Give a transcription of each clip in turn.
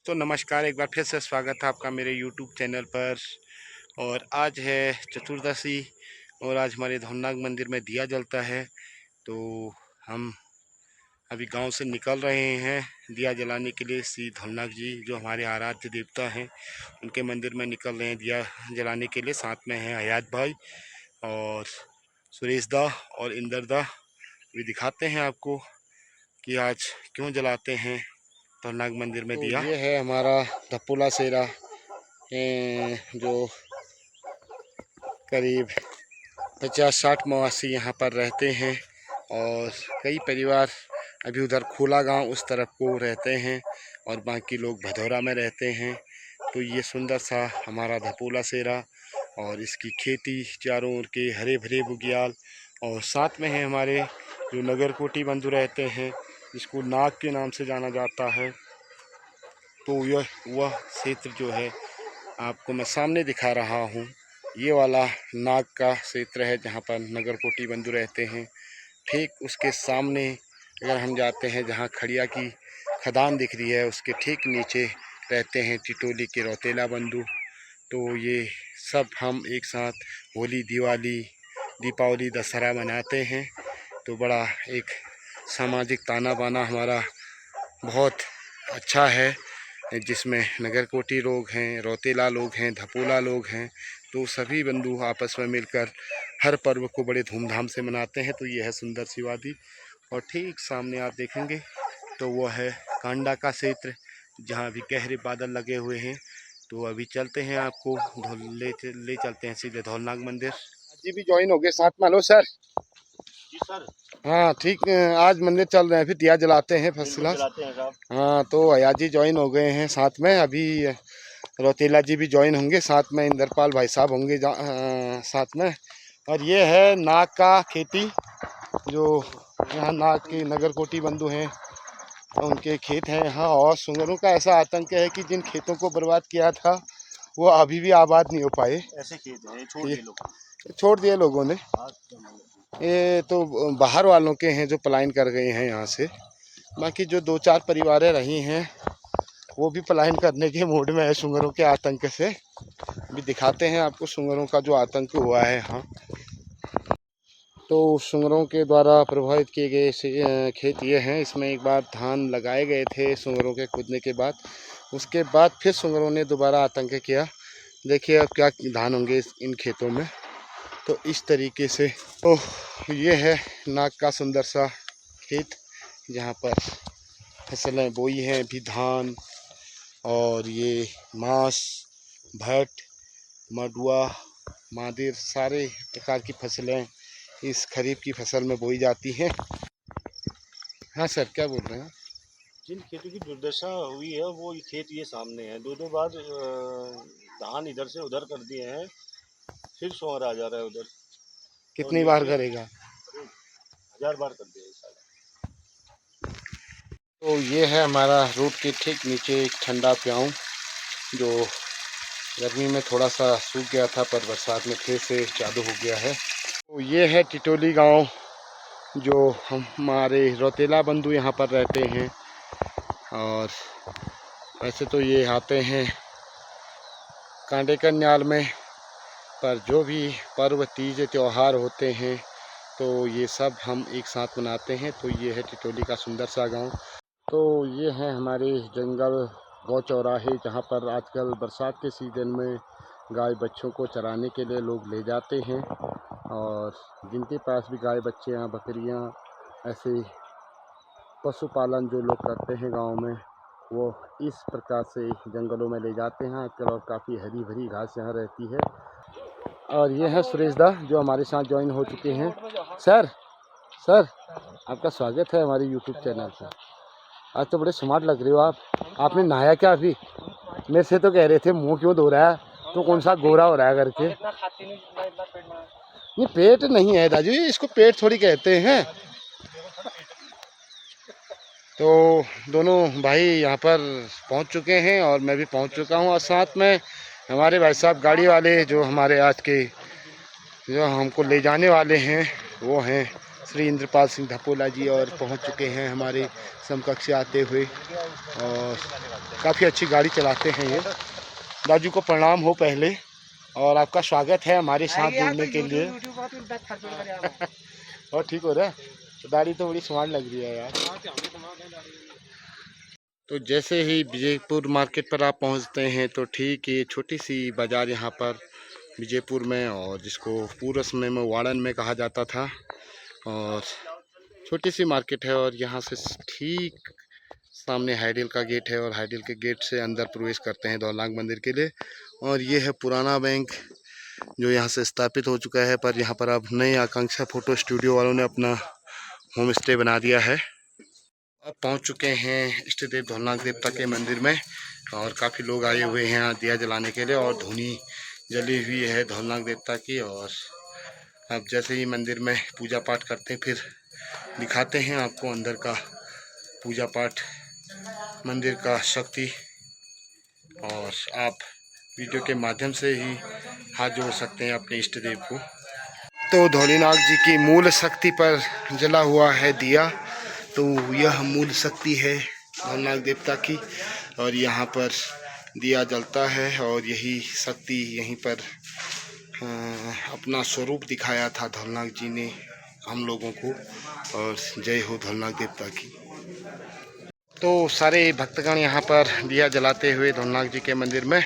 तो नमस्कार, एक बार फिर से स्वागत है आपका मेरे YouTube चैनल पर। और आज है चतुर्दशी और आज हमारे धौलनाग मंदिर में दिया जलता है। तो हम अभी गांव से निकल रहे हैं दिया जलाने के लिए। श्री धौलनाग जी जो हमारे आराध्य देवता हैं उनके मंदिर में निकल रहे हैं दिया जलाने के लिए। साथ में हैं हयात भाई और सुरेश दा और इंदर दा। भी दिखाते हैं आपको कि आज क्यों जलाते हैं धौलनाग मंदिर में दिया। ये है हमारा धपोला सेरा जो करीब 50-60 मवासी यहाँ पर रहते हैं और कई परिवार अभी उधर खोला गांव उस तरफ को रहते हैं और बाकी लोग भदौरा में रहते हैं। तो ये सुंदर सा हमारा धपोला सेरा और इसकी खेती चारों ओर के हरे भरे बुग्याल और साथ में है हमारे जो नगरकोटी बंधु रहते हैं जिसको नाग के नाम से जाना जाता है। तो वह क्षेत्र जो है आपको मैं सामने दिखा रहा हूँ, ये वाला नाग का क्षेत्र है जहाँ पर नगरकोटी बंधु रहते हैं। ठीक उसके सामने अगर हम जाते हैं जहाँ खड़िया की खदान दिख रही है उसके ठीक नीचे रहते हैं टिटोली के रौतेला बंधु। तो ये सब हम एक साथ होली, दिवाली, दीपावली, दशहरा मनाते हैं। तो बड़ा एक सामाजिक ताना बाना हमारा बहुत अच्छा है जिसमें नगरकोटी लोग हैं, रौतेला लोग हैं, धपोला लोग हैं। तो सभी बंधु आपस में मिलकर हर पर्व को बड़े धूमधाम से मनाते हैं। तो ये है सुंदर सी वादी और ठीक सामने आप देखेंगे तो वो है कांडा का क्षेत्र जहाँ अभी गहरे बादल लगे हुए हैं। तो अभी चलते हैं आपको ले चलते हैं सीधे धौलनाग मंदिर। जी भी ज्वाइन हो गए साथ में। Hello sir. जी सर। हाँ ठीक, आज मंदिर चल रहे हैं फिर दिया जलाते हैं फर्स्ट क्लास। हाँ तो हया जी ज्वाइन हो गए हैं साथ में। अभी रौतेला जी भी ज्वाइन होंगे साथ में, इंदरपाल भाई साहब होंगे साथ में। और ये है नाग का खेती जो यहाँ नाग के नगरकोटी बंधु हैं उनके खेत हैं यहाँ। और सुंगरों का ऐसा आतंक है कि जिन खेतों को बर्बाद किया था वो अभी भी आबाद नहीं हो पाए। ऐसे खेत हैं छोड़ दिए लोगों ने। ये तो बाहर वालों के हैं जो पलायन कर गए हैं यहाँ से। बाकी जो 2-4 परिवारें रही हैं वो भी पलायन करने के मूड में है सुंगरों के आतंक से। भी दिखाते हैं आपको सुंगरों का जो आतंक हुआ है यहाँ। तो सुंगरों के द्वारा प्रभावित किए गए खेत ये हैं। इसमें एक बार धान लगाए गए थे सुंगरों के कूदने के बाद। उसके बाद फिर सुंगरों ने दोबारा आतंक किया। देखिए अब क्या धान होंगे इन खेतों में। तो इस तरीके से तो ये है नाग का सुंदर सा खेत जहाँ पर फसलें बोई हैं अभी। धान और ये मांस, भट, मडुआ, मादिर सारे प्रकार की फसलें इस खरीफ की फसल में बोई जाती हैं। हाँ सर क्या बोल रहे हैं? जिन खेतों की दुर्दशा हुई है वो खेत ये सामने है। दो बार धान इधर से उधर कर दिए हैं, फिर सोहर आ जा रहा है उधर। कितनी बार करेगा? 1000 बार कर दिया साल। तो ये है हमारा रोड के ठीक नीचे एक ठंडा प्याऊ जो गर्मी में थोड़ा सा सूख गया था पर बरसात में फिर से चालू हो गया है। तो ये है टिटोली गांव जो हमारे रौतेला बंधु यहाँ पर रहते हैं। और वैसे तो ये आते हैं कांडे कन्याल में, पर जो भी पर्व तीज त्यौहार होते हैं तो ये सब हम एक साथ मनाते हैं। तो ये है टिटोली का सुंदर सा गांव। तो ये है हमारे जंगल गौ चौराहे जहाँ पर आजकल बरसात के सीज़न में गाय बच्चों को चराने के लिए लोग ले जाते हैं। और जिनके पास भी गाय बच्चे हैं, बकरियाँ, ऐसे पशुपालन जो लोग करते हैं गांव में वो इस प्रकार से जंगलों में ले जाते हैं आजकल। और काफ़ी हरी भरी घास यहाँ रहती है। और ये है सुरेश दा जो हमारे साथ ज्वाइन हो चुके हैं। सर आपका स्वागत है हमारे यूट्यूब चैनल पर। आज तो बड़े स्मार्ट लग रहे हो आप। आपने नहाया क्या अभी? मेरे से तो कह रहे थे मुंह क्यों धो रहा है, तो कौन सा गोरा हो रहा है करके। नहीं पेट नहीं है दाजू, इसको पेट थोड़ी कहते हैं। तो दोनों भाई यहाँ पर पहुँच चुके हैं और मैं भी पहुँच चुका हूँ। और साथ में हमारे भाई साहब गाड़ी वाले जो हमारे आज के जो हमको ले जाने वाले हैं वो हैं श्री इंद्रपाल सिंह धपोला जी और पहुंच चुके हैं हमारे समकक्ष आते हुए, और काफ़ी अच्छी गाड़ी चलाते हैं ये। दाजू को प्रणाम हो पहले, और आपका स्वागत है हमारे साथ जुड़ने के लिए। और ठीक हो रहा है, तो दाढ़ी तो बड़ी स्मार्ट लग रही है यार। तो जैसे ही विजयपुर मार्केट पर आप पहुंचते हैं तो ठीक ये छोटी सी बाज़ार यहाँ पर विजयपुर में, और जिसको पूर्व समय में वाड़न में कहा जाता था, और छोटी सी मार्केट है। और यहाँ से ठीक सामने हाइडिल का गेट है, और हाइडिल के गेट से अंदर प्रवेश करते हैं धौलनाग मंदिर के लिए। और ये है पुराना बैंक जो यहाँ से स्थापित हो चुका है, पर यहाँ पर अब नई आकांक्षा फ़ोटो स्टूडियो वालों ने अपना होम स्टे बना दिया है। अब पहुँच चुके हैं इष्ट देव धौलनाग देवता के मंदिर में, और काफ़ी लोग आए हुए हैं यहाँ दिया जलाने के लिए, और धुनी जली हुई है धौलनाग देवता की। और अब जैसे ही मंदिर में पूजा पाठ करते हैं, फिर दिखाते हैं आपको अंदर का पूजा पाठ, मंदिर का शक्ति, और आप वीडियो के माध्यम से ही हाथ जोड़ सकते हैं अपने इष्ट देव को। तो धौलीनाग जी की मूल शक्ति पर जला हुआ है दिया, तो यह मूल शक्ति है धौलनाग देवता की, और यहाँ पर दिया जलता है, और यही शक्ति यहीं पर अपना स्वरूप दिखाया था धौलनाग जी ने हम लोगों को। और जय हो धौलनाग देवता की। तो सारे भक्तगण यहाँ पर दिया जलाते हुए धौलनाग जी के मंदिर में,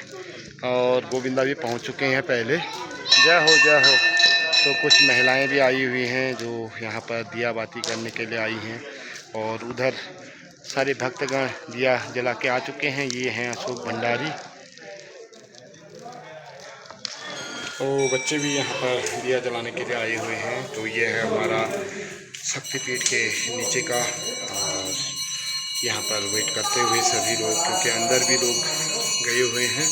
और गोविंदा भी पहुँच चुके हैं पहले। जय हो जय हो। तो कुछ महिलाएं भी आई हुई हैं जो यहाँ पर दिया बाती करने के लिए आई हैं, और उधर सारे भक्तगण दिया जला के आ चुके हैं। ये हैं अशोक भंडारी, तो बच्चे भी यहाँ पर दिया जलाने के लिए आए हुए हैं। तो ये है हमारा शक्तिपीठ के नीचे का, और यहाँ पर वेट करते हुए सभी लोग, क्योंकि अंदर भी लोग गए हुए हैं।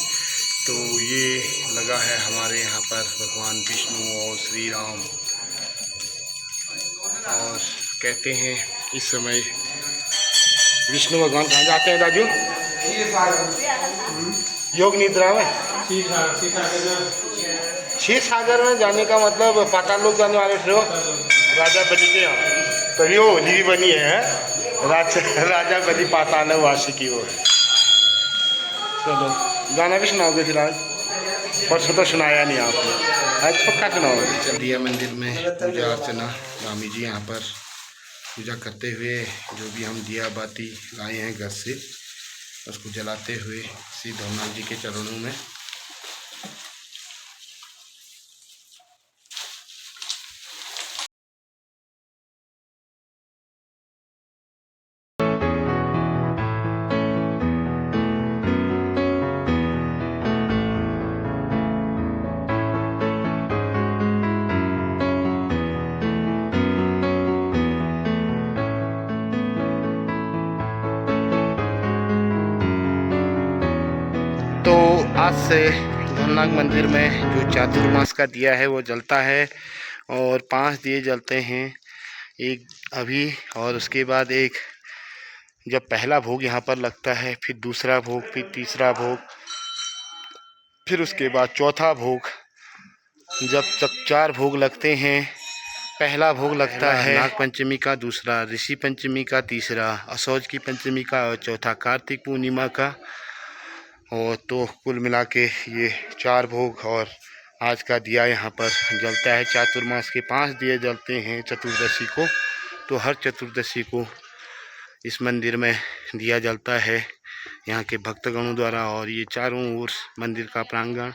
तो ये लगा है हमारे यहाँ पर भगवान विष्णु और श्री राम, और कहते हैं इस समय विष्णु भगवान कहाँ जाते हैं दाजू? योग निद्रा में। क्षीर सागर में जाने का मतलब पाताल लोग जाने वाले थे, राजा बलि के यहाँ, तभी वो होली भी बनी है, राजा बलि पाताल वासी की वो है। चलो गाना भी सुनाओगे फिर आज? परसों तो सुनाया नहीं आपने, आज पक्का सुनाओगे। चल दिया मंदिर में पूजा अर्चना, स्वामी जी यहाँ पर पूजा करते हुए जो भी हम दिया बाती लाए हैं घर से, उसको जलाते हुए श्री धौलनाग जी के चरणों में। तो आज से धौलनाग मंदिर में जो चातुर्मास का दिया है वो जलता है, और 5 दिए जलते हैं, एक अभी, और उसके बाद एक जब पहला भोग यहाँ पर लगता है, फिर दूसरा भोग, फिर तीसरा भोग, फिर उसके बाद चौथा भोग। जब तक 4 भोग लगते हैं, पहला भोग लगता है नाग पंचमी का, दूसरा ऋषि पंचमी का, तीसरा असौज की पंचमी का, और चौथा कार्तिक पूर्णिमा का। और तो कुल मिला के ये 4 भोग, और आज का दिया यहाँ पर जलता है। चातुर्मास के 5 दिए जलते हैं चतुर्दशी को, तो हर चतुर्दशी को इस मंदिर में दिया जलता है यहाँ के भक्तगणों द्वारा। और ये चारों ओर मंदिर का प्रांगण,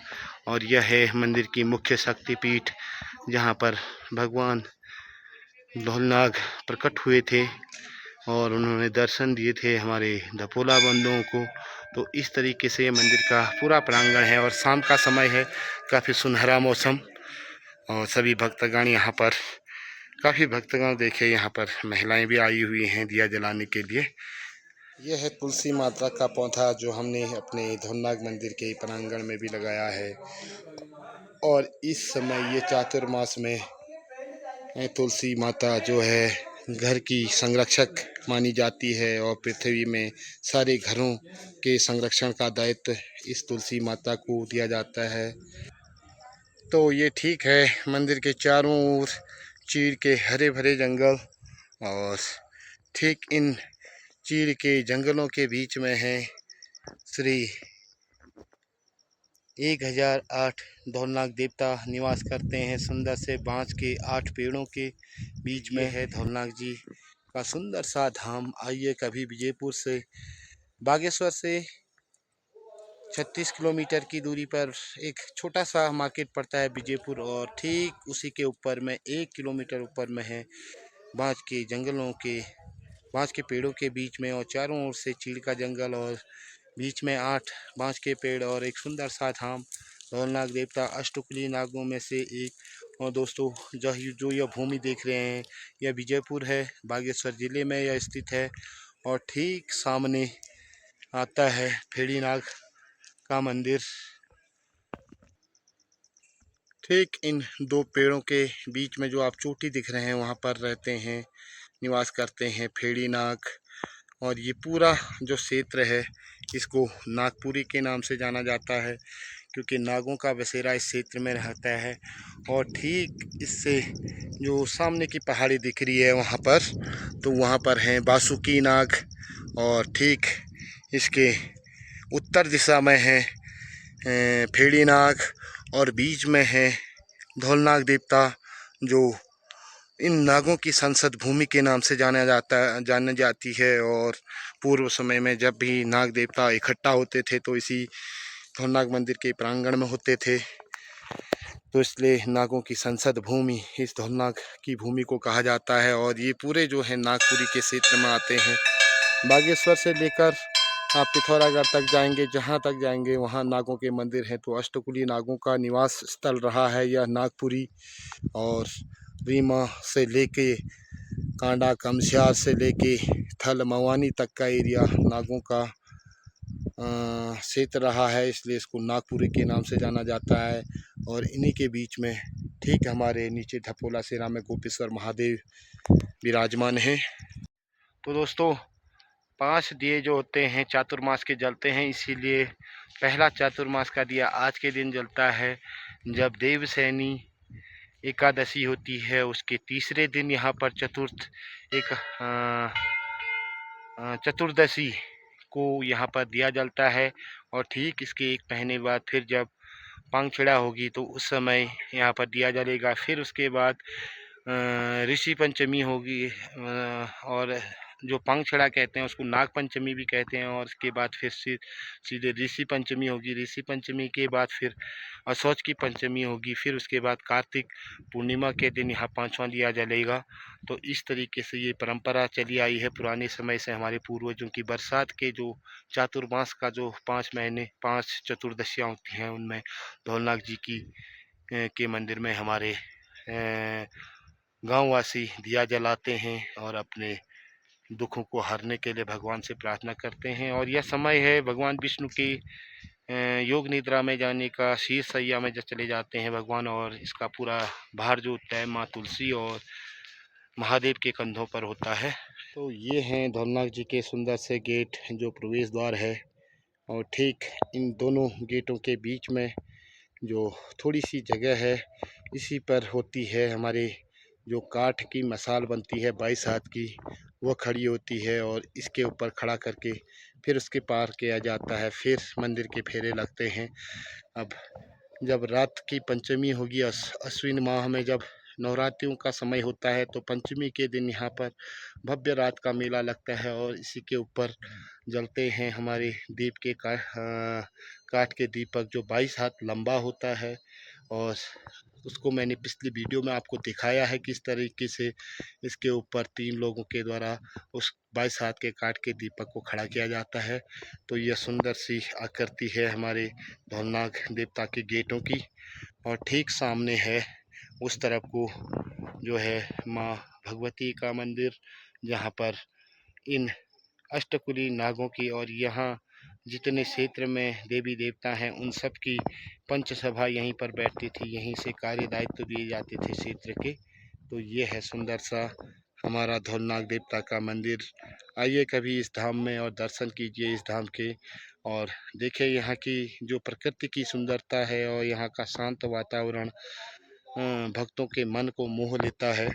और यह है मंदिर की मुख्य शक्तिपीठ, जहाँ पर भगवान धौलनाग प्रकट हुए थे, और उन्होंने दर्शन दिए थे हमारे धपोला बंधुओं को। तो इस तरीके से ये मंदिर का पूरा प्रांगण है, और शाम का समय है, काफ़ी सुनहरा मौसम, और सभी भक्तगण यहाँ पर, काफ़ी भक्तगण देखे यहाँ पर महिलाएं भी आई हुई हैं दिया जलाने के लिए। यह है तुलसी माता का पौधा जो हमने अपने धौलनाग मंदिर के प्रांगण में भी लगाया है, और इस समय ये चातुर्मास में तुलसी माता जो है घर की संरक्षक मानी जाती है, और पृथ्वी में सारे घरों के संरक्षण का दायित्व इस तुलसी माता को दिया जाता है। तो ये ठीक है, मंदिर के चारों ओर चीड़ के हरे भरे जंगल, और ठीक इन चीड़ के जंगलों के बीच में है श्री 1008 धौलनाग देवता निवास करते हैं। सुंदर से बांस के 8 पेड़ों के बीच में है धौलनाग जी का सुंदर सा धाम। आइए कभी विजयपुर से, बागेश्वर से 36 किलोमीटर की दूरी पर एक छोटा सा मार्केट पड़ता है विजयपुर, और ठीक उसी के ऊपर में 1 किलोमीटर ऊपर में है बांस के जंगलों के, बांस के पेड़ों के बीच में, और चारों ओर से चीड़ का जंगल, और बीच में 8 बांस के पेड़ और एक सुंदर सा धाम। धौलनाग देवता अष्टकुली नागों में से एक। और दोस्तों जो यह भूमि देख रहे हैं, यह विजयपुर है, बागेश्वर जिले में यह स्थित है। और ठीक सामने आता है फेड़ीनाग का मंदिर। ठीक इन 2 पेड़ों के बीच में जो आप चोटी दिख रहे हैं, वहाँ पर रहते हैं, निवास करते हैं फेड़ीनाग। और ये पूरा जो क्षेत्र है, इसको नागपुरी के नाम से जाना जाता है, क्योंकि नागों का बसेरा इस क्षेत्र में रहता है। और ठीक इससे जो सामने की पहाड़ी दिख रही है वहाँ पर, तो वहाँ पर हैं बासुकी नाग, और ठीक इसके उत्तर दिशा में है फेड़ीनाग, और बीच में है धौलनाग देवता, जो इन नागों की संसद भूमि के नाम से जानी जाती है। और पूर्व समय में जब भी नाग देवता इकट्ठा होते थे, तो इसी धौलनाग मंदिर के प्रांगण में होते थे, तो इसलिए नागों की संसद भूमि इस धौलनाग की भूमि को कहा जाता है। और ये पूरे जो है नागपुरी के क्षेत्र में आते हैं। बागेश्वर से लेकर आप पिथौरागढ़ तक जाएंगे, जहाँ तक जाएंगे वहाँ नागों के मंदिर हैं। तो अष्टकुली नागों का निवास स्थल रहा है यह नागपुरी। और रीमा से लेके कांडा कमस्यार से लेके थल मवानी तक का एरिया नागों का क्षेत्र रहा है, इसलिए इसको नागपुरी के नाम से जाना जाता है। और इन्हीं के बीच में ठीक हमारे नीचे धपोला सेरा में गोपेश्वर महादेव विराजमान हैं। तो दोस्तों 5 दिए जो होते हैं चातुर्मास के जलते हैं, इसीलिए पहला चातुर्मास का दिया आज के दिन जलता है। जब देवसैनी एकादशी होती है, उसके तीसरे दिन यहाँ पर चतुर्दशी को यहाँ पर दिया जलता है। और ठीक इसके एक महीने बाद फिर जब पांगछिड़ा होगी, तो उस समय यहाँ पर दिया जलेगा। फिर उसके बाद ऋषि पंचमी होगी, और जो पांगछिड़ा कहते हैं उसको नाग पंचमी भी कहते हैं। और उसके बाद फिर सीधे ऋषि पंचमी होगी। ऋषि पंचमी के बाद फिर असौच की पंचमी होगी। फिर उसके बाद कार्तिक पूर्णिमा के दिन यहाँ 5वां दिया जलेगा। तो इस तरीके से ये परंपरा चली आई है पुराने समय से हमारे पूर्वजों की। बरसात के जो चातुर्मास का जो 5 महीने 5 चतुर्दशियाँ होती हैं, उनमें धौलनाग जी की के मंदिर में हमारे गांववासी दिया जलाते हैं और अपने दुखों को हरने के लिए भगवान से प्रार्थना करते हैं। और यह समय है भगवान विष्णु के योग निद्रा में जाने का, शीर्ष सैया में जब चले जाते हैं भगवान, और इसका पूरा भार जो होता है माँ तुलसी और महादेव के कंधों पर होता है। तो ये हैं धौलनाग जी के सुंदर से गेट, जो प्रवेश द्वार है। और ठीक इन दोनों गेटों के बीच में जो थोड़ी सी जगह है, इसी पर होती है हमारे जो काठ की मसाल बनती है 22 हाथ की, वह खड़ी होती है। और इसके ऊपर खड़ा करके फिर उसके पार किया जाता है। फिर मंदिर के फेरे लगते हैं। अब जब रात की पंचमी होगी, अश्विन माह में जब नवरात्रियों का समय होता है, तो पंचमी के दिन यहाँ पर भव्य रात का मेला लगता है। और इसी के ऊपर जलते हैं हमारे दीप के काठ के दीपक, जो 22 हाथ लंबा होता है। और उसको मैंने पिछली वीडियो में आपको दिखाया है किस तरीके से इसके ऊपर 3 लोगों के द्वारा उस 22 हाथ के काठ के दीपक को खड़ा किया जाता है। तो यह सुंदर सी आकृति है हमारे धौलनाग देवता के गेटों की। और ठीक सामने है उस तरफ को जो है माँ भगवती का मंदिर, जहाँ पर इन अष्टकुली नागों की और यहाँ जितने क्षेत्र में देवी देवता हैं, उन सब की पंचसभा यहीं पर बैठती थी, यहीं से कार्य दायित्व दिए जाते थे क्षेत्र के। तो ये है सुंदर सा हमारा धौलनाग देवता का मंदिर। आइए कभी इस धाम में और दर्शन कीजिए इस धाम के, और देखिए यहाँ की जो प्रकृति की सुंदरता है और यहाँ का शांत वातावरण। भक्तों के मन को मोह लेता है।